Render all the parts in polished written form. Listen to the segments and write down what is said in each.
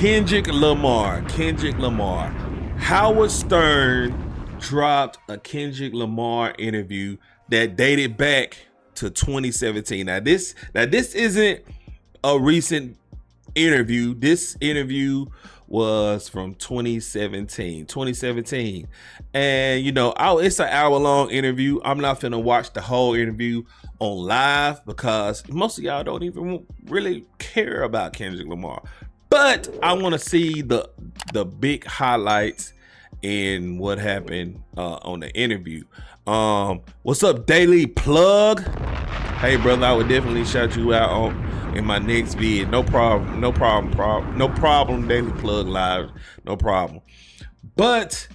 Kendrick Lamar. Kendrick Lamar. Howard Stern dropped a Kendrick Lamar interview that dated back to 2017. Now this isn't a recent interview. This interview was from 2017. And it's an hour-long interview. I'm not finna watch the whole interview on live because most of y'all don't even really care about Kendrick Lamar. But I want to see the big highlights in what happened on the interview. What's up, Daily Plug? Hey, brother, I would definitely shout you out in my next vid. No problem, Daily Plug Live. No problem. But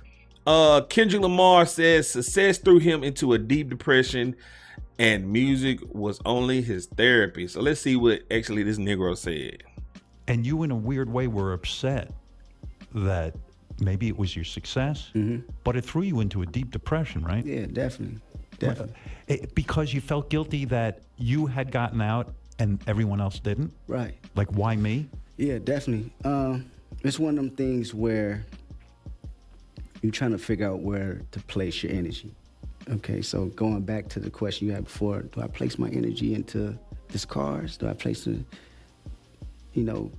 Kendrick Lamar says success threw him into a deep depression and music was only his therapy. So let's see what actually this Negro said. And you, in a weird way, were upset that maybe it was your success, but it threw you into a deep depression, right? Yeah, definitely. Because you felt guilty that you had gotten out and everyone else didn't? Right. Like, why me? Yeah, definitely. It's one of them things where you're trying to figure out where to place your energy. Okay, so going back to the question you had before, do I place my energy into these cars? Do I place the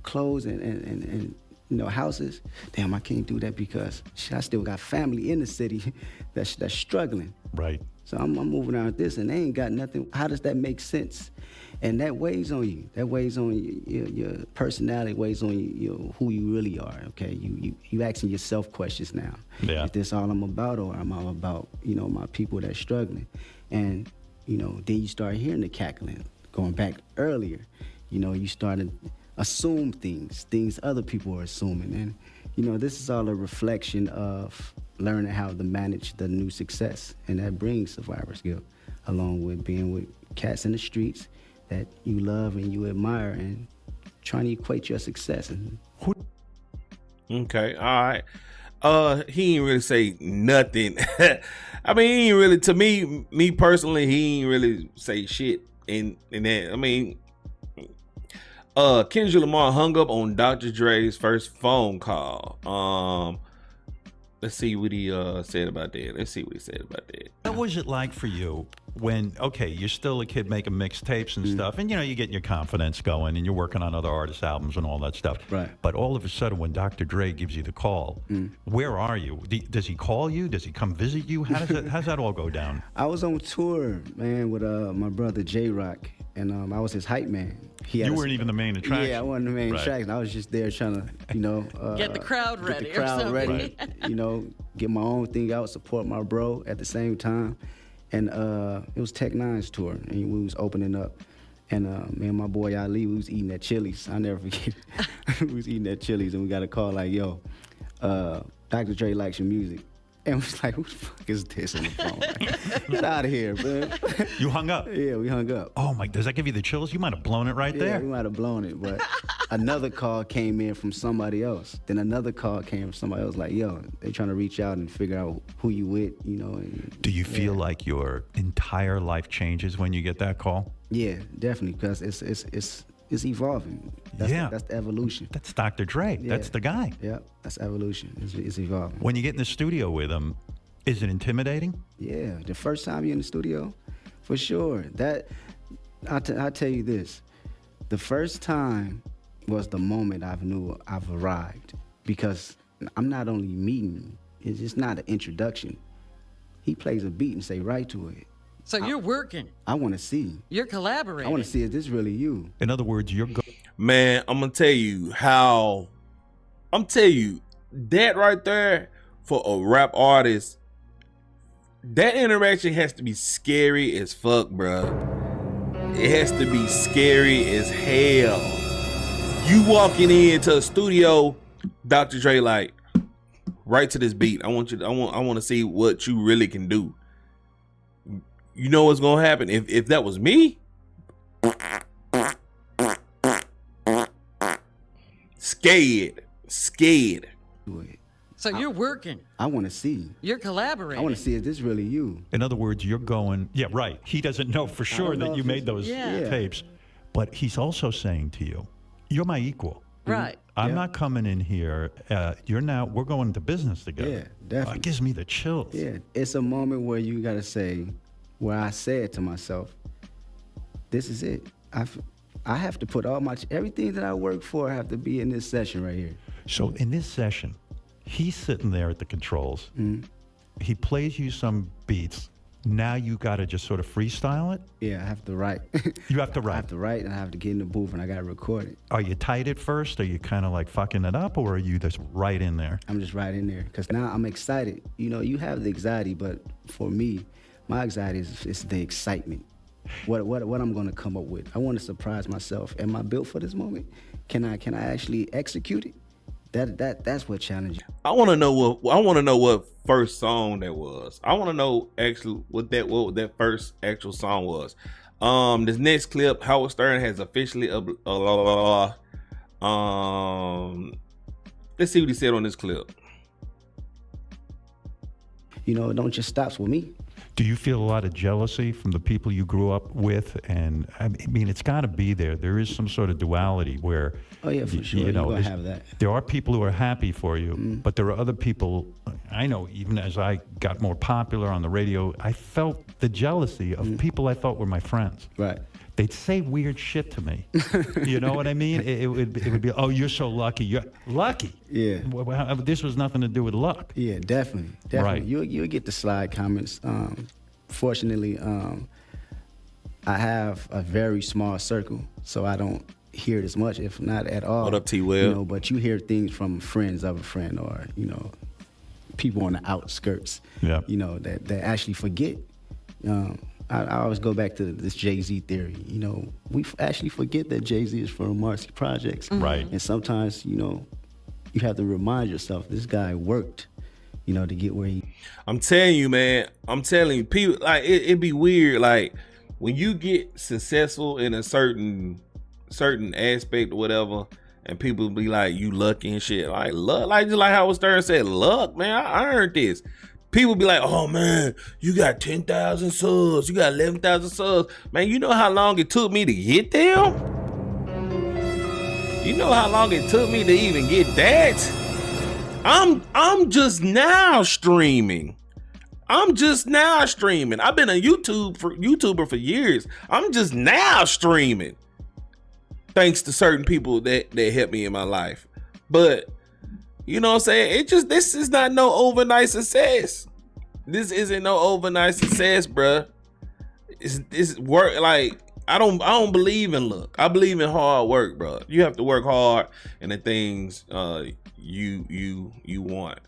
clothes and houses? Damn, I can't do that because I still got family in the city that's struggling. Right. So I'm moving around with this and they ain't got nothing. How does that make sense? And that weighs on you. That weighs on your personality, weighs on who you really are, okay? You asking yourself questions now. Yeah. Is this all I'm about, or am I about, my people that's struggling? And, then you start hearing the cackling. Going back earlier, you started assume things other people are assuming. And, this is all a reflection of learning how to manage the new success. And that brings survivor's guilt, along with being with cats in the streets that you love and you admire and trying to equate your success. Okay, all right. He ain't really say nothing. I mean, he ain't really, to me personally, he ain't really say shit in that. I mean, Kendrick Lamar hung up on Dr. Dre's first phone call. Let's see what he said about that. What was it like for you when, okay, you're still a kid making mixtapes and stuff, and you're getting your confidence going and you're working on other artists' albums and all that stuff. Right. But all of a sudden when Dr. Dre gives you the call, where are you? Does he call you? Does he come visit you? How's that all go down? I was on tour, man, with my brother J-Rock, and I was his hype man. You weren't even the main attraction. Yeah, I wasn't the main attraction. I was just there trying to, get the crowd ready. Get the crowd ready. Get my own thing out, support my bro at the same time. And it was Tech Nine's tour, and we was opening up. And me and my boy Ali, we was eating at Chili's. I'll never forget. We was eating at Chili's, and we got a call like, yo, Dr. Dre likes your music. And we was like, who the fuck is this on the phone? Like, get out of here, man. You hung up? Yeah, we hung up. Oh, my, does that give you the chills? You might have blown it right there. Yeah, we might have blown it, but another call came in from somebody else. Then another call came from somebody else like, yo, they trying to reach out and figure out who you with, And, do you feel like your entire life changes when you get that call? Yeah, definitely, because it's evolving. That's the evolution. That's Dr. Dre. Yeah. That's the guy. Yeah, that's evolution. It's evolving. When you get in the studio with him, is it intimidating? Yeah, the first time you're in the studio, for sure. I'll tell you this. The first time was the moment I knew I've arrived, because I'm not only meeting, it's just not an introduction. He plays a beat and say right to it. So you're working. I want to see. You're collaborating. I want to see, is this really you? In other words, Man, I'm going to tell you that right there for a rap artist, that interaction has to be scary as fuck, bro. It has to be scary as hell. You walking into a studio, Dr. Dre like, right to this beat. I want to see what you really can do. You know what's gonna happen if that was me? Scared. So you're working. I want to see. You're collaborating. I want to see, is this really you? In other words, you're going, yeah, right. He doesn't know for sure that you made those tapes. But he's also saying to you, you're my equal. Right. I'm not coming in here. We're going into business together. Yeah, definitely. It gives me the chills. Yeah, it's a moment where you gotta say, where I said to myself, this is it. I have to put everything that I work for have to be in this session right here. So in this session, he's sitting there at the controls. He plays you some beats. Now you got to just sort of freestyle it? Yeah, I have to write. You have to I write. have to write, and I have to get in the booth, and I gotta record it. Are you tight at first? Are you kind of like fucking it up, or are you just right in there? I'm just right in there, because now I'm excited. You know, you have the anxiety, but for me, my anxiety is the excitement. What I'm gonna come up with. I want to surprise myself. Am I built for this moment? Can I actually execute it? That's what challenges. I want to know what first song that was. I want to know actually what that first actual song was. This next clip, Howard Stern has officially let's see what he said on this clip. You know, it don't just stops with me. Do you feel a lot of jealousy from the people you grew up with? And I mean, it's got to be there. There is some sort of duality where, Oh yeah, for sure. you know, You're gonna have that. there are people who are happy for you, but there are other people. I know, even as I got more popular on the radio, I felt the jealousy of people I thought were my friends. Right. They'd say weird shit to me. You know what I mean? It would be, oh, you're so lucky. You're lucky. Yeah. Well, this was nothing to do with luck. Yeah, definitely. Right. You'll get the slide comments. Fortunately, I have a very small circle, so I don't hear it as much, if not at all. What up, T-Will? You know, but you hear things from friends of a friend, or you know, people on the outskirts. Yeah. You know that actually forget. I always go back to this Jay-Z theory. You know, we actually forget that Jay-Z is from Marcy Projects. Right. And sometimes, you know, you have to remind yourself this guy worked, you know, to get where he. I'm telling you, man. I'm telling you, people, like it'd be weird, like when you get successful in a certain aspect or whatever, and people be like, you lucky and shit. Like luck, like just like Howard Stern said, luck, man. I earned this. People be like, oh man, you got 10,000 subs, you got 11,000 subs. Man, you know how long it took me to get them? You know how long it took me to even get that? I'm just now streaming. I've been a YouTuber for years. I'm just now streaming. Thanks to certain people that helped me in my life. But you know what I'm saying? This is not no overnight success. This isn't no overnight success, bruh. It's work. Like I don't believe in luck. I believe in hard work, bro. You have to work hard in the things you want.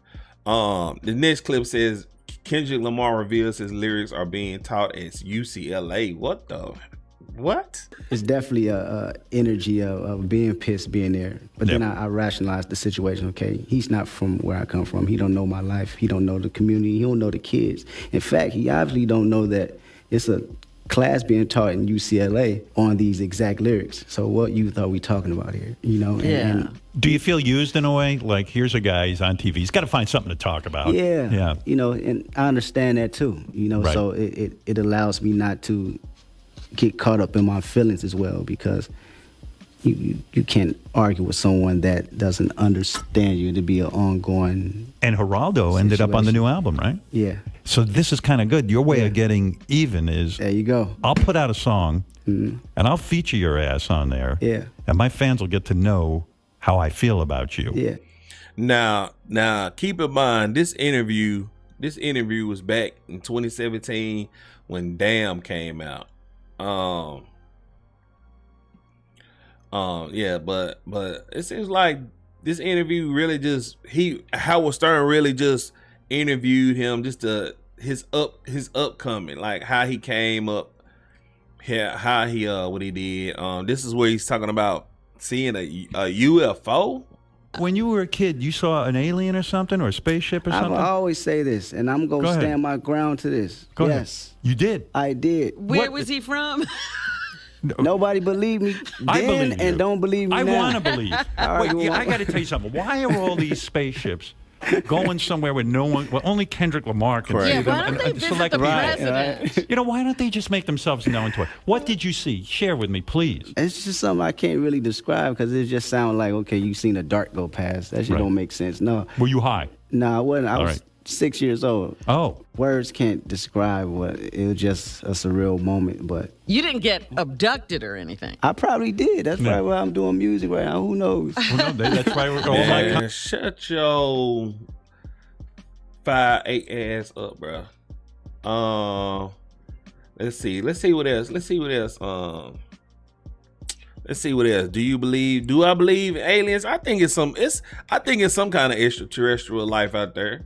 The next clip says Kendrick Lamar reveals his lyrics are being taught at UCLA. What? It's definitely a energy of being pissed being there. But then I rationalized the situation. Okay, he's not from where I come from. He don't know my life. He don't know the community. He don't know the kids. In fact, he obviously don't know that it's a class being taught in UCLA on these exact lyrics. So what youth are we talking about here? You know? And do you feel used in a way? Like, here's a guy, he's on TV. He's got to find something to talk about. Yeah. You know, and I understand that too. You know, Right. so it allows me not to get caught up in my feelings as well, because you can't argue with someone that doesn't understand you to be an ongoing. And Geraldo ended up on the new album, right? Yeah. So this is kind of good. Your way of getting even is, There you go. I'll put out a song and I'll feature your ass on there. Yeah. And my fans will get to know how I feel about you. Yeah. Now, keep in mind this interview was back in 2017 when Damn came out. Yeah, but it seems like this interview really just Howard Stern really just interviewed him just his upcoming, like how he came up, how he what he did. This is where he's talking about seeing a UFO. When you were a kid, you saw an alien or something, or a spaceship or something? I always say this, and I'm going Go to ahead. stand my ground to this. Go yes. ahead. You did? I did. Where was he from? Nobody believed me I then believe you. and don't believe me I now. want to believe. All right, Wait, you I want- got to tell you something. Why are all these spaceships going somewhere where no one, well, only Kendrick Lamar can Correct. see Yeah, them. why don't they visit select the right. president? You know, why don't they just make themselves known to it? What did you see? Share with me, please. It's just something I can't really describe because it just sounds like, okay, you seen a dart go past. That shit Right. don't make sense. No. Were you high? No, I wasn't. I All was right. 6 years old. Oh. Words can't describe what it was. Just a surreal moment, but You didn't get abducted or anything. I probably did. That's Yeah. probably why I'm doing music right now. Who knows? Well, no, that's why we're all my Man, shut your 5'8" ass up, bro. Let's see what else. Let's see what else. Do I believe in aliens? I think it's some kind of extraterrestrial life out there.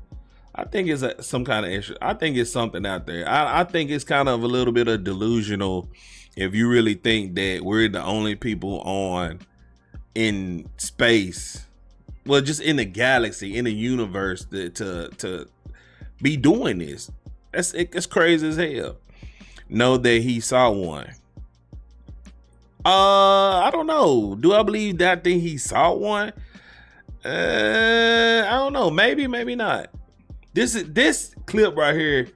I think it's some kind of extra. I think it's something out there. I think it's kind of a little bit of delusional if you really think that we're the only people in space. Well, just in the galaxy, in the universe, to be doing this. It's crazy as hell. Know that he saw one. I don't know. Do I believe that thing he saw one? I don't know. Maybe not. This clip right here.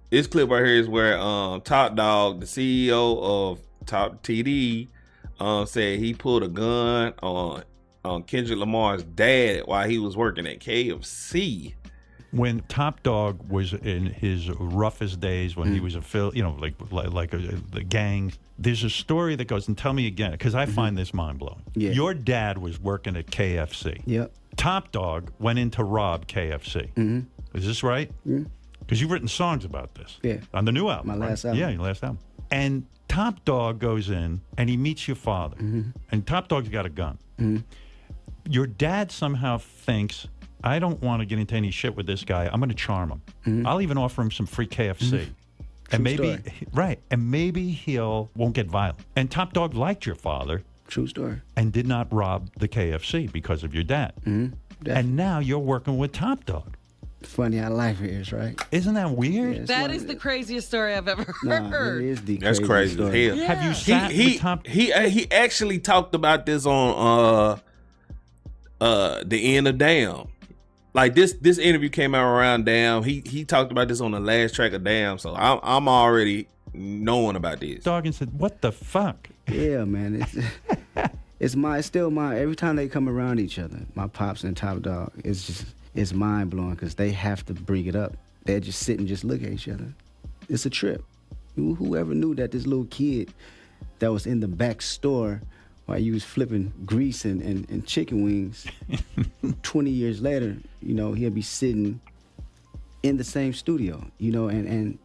This clip right here is where Top Dog, the CEO of Top TD, said he pulled a gun on Kendrick Lamar's dad while he was working at KFC. When Top Dog was in his roughest days, when he was the gangs, there's a story that goes, and tell me again, because I find this mind-blowing. Yeah. Your dad was working at KFC. Yep. Top Dog went in to rob KFC. Is this right? Because you've written songs about this. Yeah. On the new album. My right? last album. Yeah, your last album. And Top Dog goes in and he meets your father. And Top Dog's got a gun. Your dad somehow thinks, I don't want to get into any shit with this guy. I'm going to charm him. I'll even offer him some free KFC. And maybe, story. right, and maybe won't get violent. And Top Dog liked your father True story. and did not rob the KFC because of your dad. Definitely. And now you're working with Top Dog. Funny how life is, right? Isn't that weird? Yeah, it's That one is of the craziest story I've ever Nah, heard. it is the That's craziest crazy as story. hell. Yeah. Have you sat with Top? He actually talked about this on the end of Damn. Like this interview came out around Damn. He talked about this on the last track of Damn. So I'm already knowing about this. Dog and said, "What the fuck?" Yeah, man. It's still mine. Every time they come around each other, my pops and Top Dog, it's mind blowing because they have to bring it up. They just sit and just look at each other. It's a trip. Whoever knew that this little kid that was in the back store while you was flipping grease and chicken wings, 20 years later, he'll be sitting in the same studio, and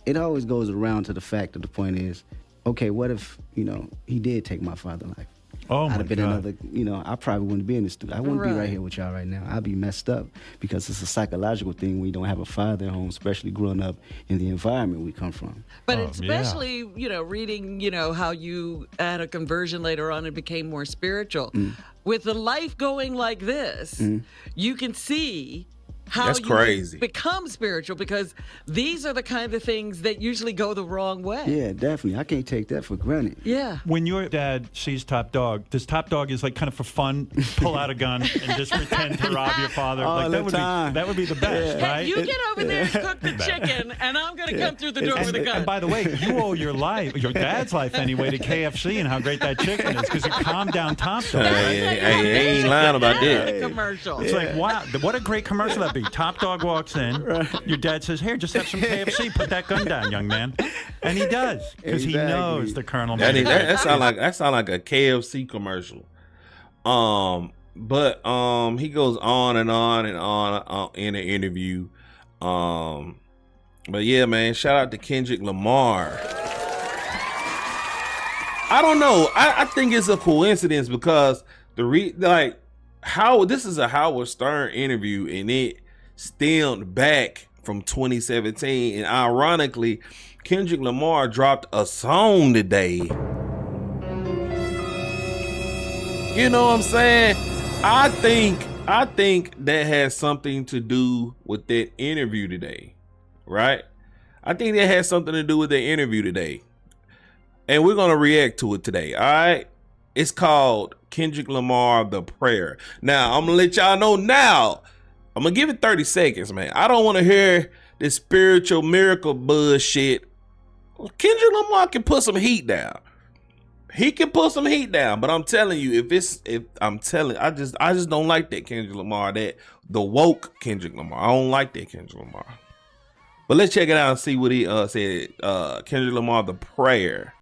it always goes around to the fact that the point is, okay, what if, he did take my father's life? Oh my I'd have been God. another, I probably wouldn't be in the studio. I wouldn't be Right. right here with y'all right now. I'd be messed up because it's a psychological thing when you don't have a father at home, especially growing up in the environment we come from. But Oh, especially, reading, how you had a conversion later on and became more spiritual. With a life going like this, you can see how That's you crazy. become spiritual because these are the kind of things that usually go the wrong way. Yeah, definitely. I can't take that for granted. Yeah. When your dad sees Top Dog, does Top Dog is like kind of for fun pull out a gun and just pretend to rob your father? All Like the time. that would be the best, Hey, right? you get over there and cook the chicken, and I'm going to come through the door with a gun. And by the way, you owe your dad's life anyway, to KFC and how great that chicken is because you calmed down Top Dog. Hey, ain't lying about that. Commercial. It's like, wow, what a great commercial that'd be. Top Dog walks in, your dad says, here, just have some KFC, put that gun down, young man. And he does, because he Exactly. knows the Colonel. That sound like a KFC commercial. But he goes on and on and on in the interview. But yeah, man, shout out to Kendrick Lamar. I don't know. I think it's a coincidence because this is a Howard Stern interview and it stemmed back from 2017, and ironically, Kendrick Lamar dropped a song today. You know what I'm saying? I think that has something to do with that interview today, right? I think that has something to do with the interview today, and we're gonna react to it today. All right, it's called Kendrick Lamar, The Prayer. Now I'm gonna let y'all know now. I'm gonna give it 30 seconds, man. I don't want to hear this spiritual miracle bullshit. Kendrick Lamar can put some heat down. He can put some heat down, but I'm telling you, I just don't like that Kendrick Lamar, that the woke Kendrick Lamar. I don't like that Kendrick Lamar. But let's check it out and see what he said. Kendrick Lamar, The Prayer.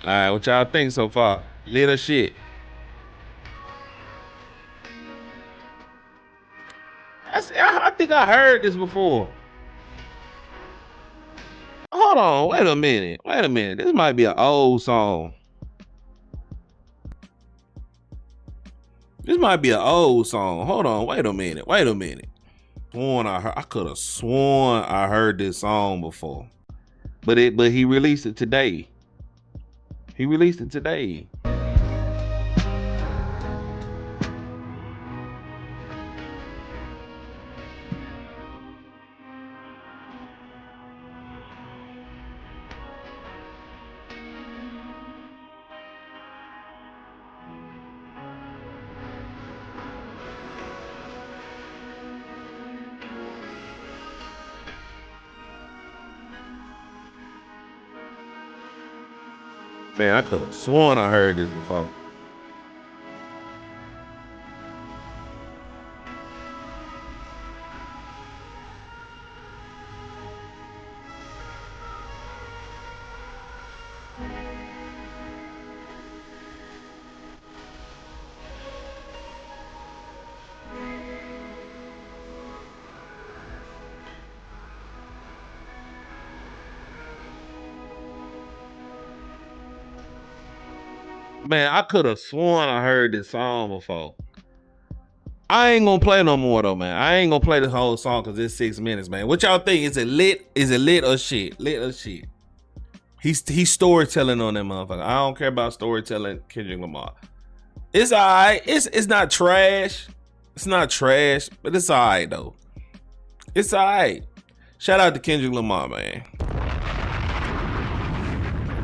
All right, what y'all think so far? Little shit. I think I heard this before. Hold on, wait a minute. This might be an old song. Hold on, wait a minute. I could have sworn I heard this song before. But he released it today. Man, I could have sworn I heard this before. Man, I could have sworn I heard this song before. I ain't gonna play no more though, man. I ain't gonna play this whole song because it's 6 minutes, man. What y'all think? Is it lit? Is it lit or shit? He's storytelling on that motherfucker. I don't care about storytelling, Kendrick Lamar. It's alright. It's not trash. But it's alright though. It's alright. Shout out to Kendrick Lamar, man.